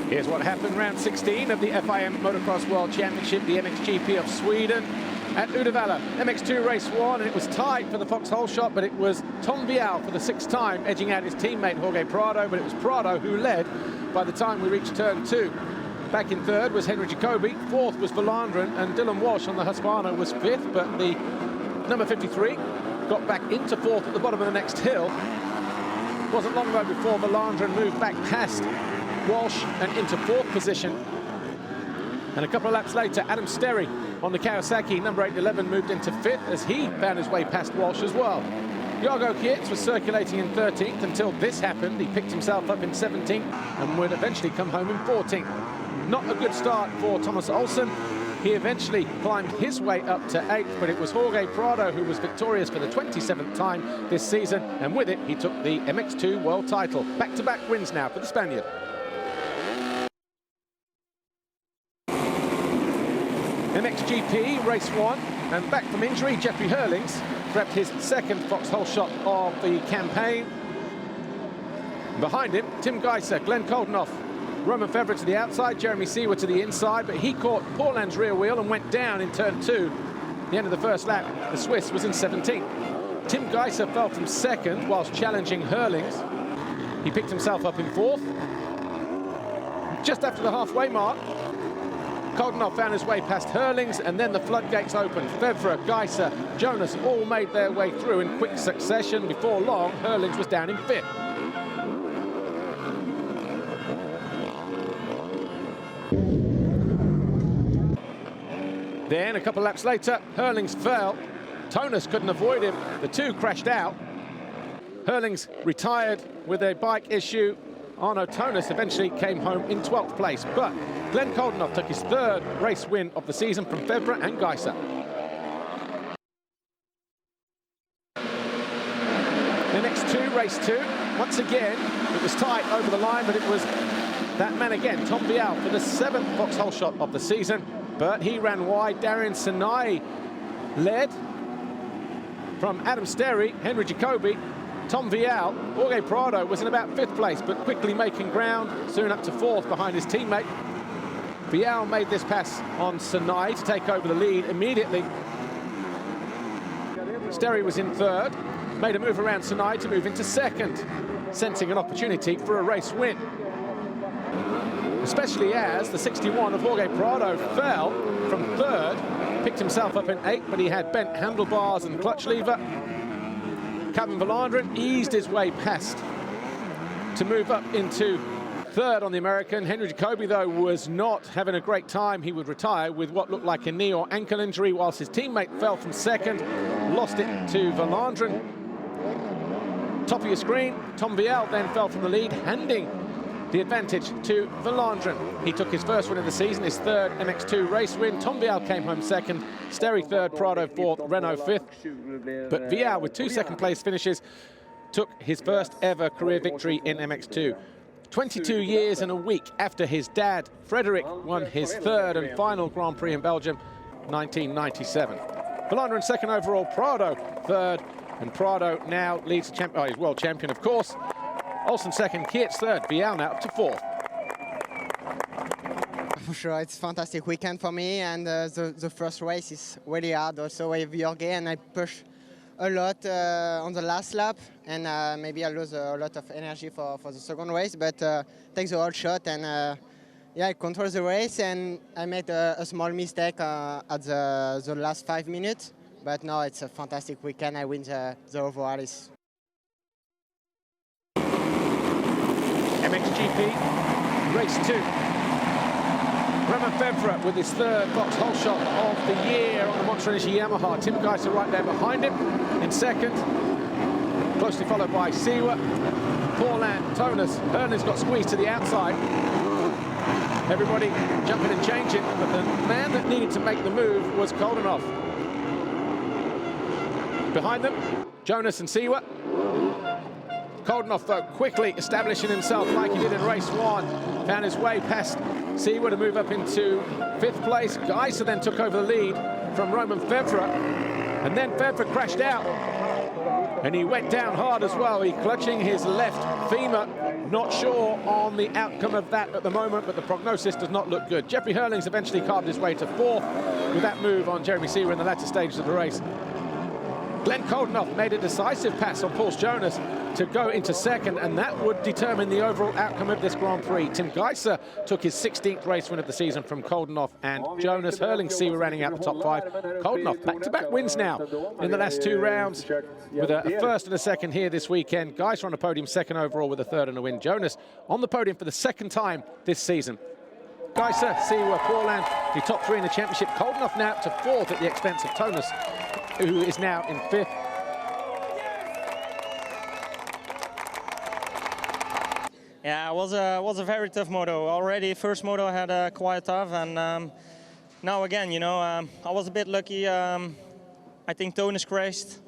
Here's what happened round 16 of the FIM Motocross World Championship, the MXGP of Sweden at Uddevalla. MX2 race 1, and it was tight for the Foxhole shot, but it was Tom Vial for the 6th time edging out his teammate Jorge Prado, but it was Prado who led by the time we reached turn 2. Back in 3rd was Henry Jacobi, 4th was Valandren, and Dylan Walsh on the Husqvarna was 5th, but the number 53 got back into 4th at the bottom of the next hill. It wasn't long though before Valandren moved back past Walsh and into 4th position. And a couple of laps later, Adam Sterry on the Kawasaki, number 811, moved into 5th as he found his way past Walsh as well. Jorgo Kietz was circulating in 13th until this happened. He picked himself up in 17th and would eventually come home in 14th. Not a good start for Thomas Olsen. He eventually climbed his way up to 8th, but it was Jorge Prado who was victorious for the 27th time this season, and with it, he took the MX2 world title. Back-to-back wins now for the Spaniard. MXGP race 1, and back from injury, Jeffrey Hurlings grabbed his 2nd Foxhole shot of the campaign. Behind him, Tim Geiser, Glenn Koldenoff, Roman Febvre to the outside, Jeremy Seewer to the inside, but he caught Paulhan's rear wheel and went down in turn 2. At the end of the first lap, the Swiss was in 17th. Tim Geiser fell from 2nd whilst challenging Hurlings. He picked himself up in 4th. Just after the halfway mark, Koldenoff found his way past Hurlings, and then the floodgates opened. Febvre, Geiser, Jonas all made their way through in quick succession. Before long, Hurlings was down in 5th. Then, a couple laps later, Hurlings fell. Tonas couldn't avoid him. The two crashed out. Hurlings retired with a bike issue. Arno Tonas eventually came home in 12th place. But Glenn Koldenoff took his 3rd race win of the season from Febvre and Geiser. MX2 race 2. Once again, it was tight over the line, but it was that man again, Tom Vial, for the 7th Foxhole shot of the season. But he ran wide. Darian Sinai led from Adam Sterry, Henry Jacobi, Tom Vial. Jorge Prado was in about 5th place, but quickly making ground, soon up to 4th behind his teammate. Vial made this pass on Sinai to take over the lead immediately. Sterry was in 3rd, made a move around Sinai to move into 2nd, sensing an opportunity for a race win. Especially as the 61 of Jorge Prado fell from 3rd, picked himself up in 8th, but he had bent handlebars and clutch lever. Kevin Valandren eased his way past to move up into 3rd on the American. Henry Jacobi, though, was not having a great time. He would retire with what looked like a knee or ankle injury, whilst his teammate fell from 2nd, lost it to Valandren. Top of your screen, Tom Vial then fell from the lead, handing the advantage to Valandren. He took his 1st win of the season, his 3rd MX2 race win. Tom Vial came home 2nd, Sterry 3rd, Prado 4th, Renault 5th. But Vial, with 2 second-place finishes, took his 1st ever career victory in MX2. 22 years and a week after his dad, Frederick, won his 3rd and final Grand Prix in Belgium, 1997. Valandren 2nd overall, Prado 3rd, and Prado now leads the champion. Oh, he's world champion, of course. Olsen 2nd, Kietz 3rd, Vial now up to 4th. For sure, it's a fantastic weekend for me, and the first race is really hard also with Jorge, and I push a lot on the last lap, and maybe I lose a lot of energy for the second race, but take the whole shot, and yeah, I control the race, and I made a small mistake at the last 5 minutes, but no, it's a fantastic weekend. I win the overall race. MXGP race 2. Roman Febvre with his 3rd Foxhole shot of the year on the Mitsubishi Yamaha. Tim Geiser right there behind him in 2nd, closely followed by Seewer, Paulhan, Tonas. Hurlings got squeezed to the outside. Everybody jumping and changing, but the man that needed to make the move was Koldenoff. Behind them, Jonas and Seewer. Koldenoff, though, quickly establishing himself like he did in race 1. Found his way past Seewer to move up into 5th place. Geiser then took over the lead from Roman Febvre. And then Febvre crashed out. And he went down hard as well. He clutching his left femur Not sure on the outcome of that at the moment, but the prognosis does not look good. Jeffrey Hurlings eventually carved his way to 4th with that move on Jeremy Seaver in the latter stages of the race. Glenn Koldenoff made a decisive pass on Paul Jonas to go into 2nd, and that would determine the overall outcome of this Grand Prix. Tim Geiser took his 16th race win of the season from Koldenoff and Jonas. Hurlings Seaver running out the top 5. Koldenoff back-to-back wins now in the last 2 rounds with a 1st and a 2nd here this weekend. Geiser on the podium, 2nd overall with a 3rd and a win. Jonas on the podium for the 2nd time this season. Geiser, Seaver, Paulan, the top 3 in the championship. Koldenoff now to 4th at the expense of Jonas, who is now in 5th. Yeah, it was a very tough moto. Already first moto I had quite tough, and now again, you know, I was a bit lucky. I think Jonas crashed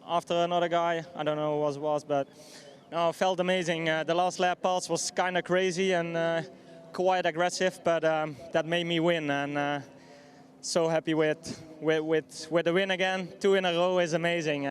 after another guy. I don't know who it was, but no, it felt amazing. The last lap pulse was kind of crazy and quite aggressive, but that made me win, and so happy with the win again. 2 in a row is amazing.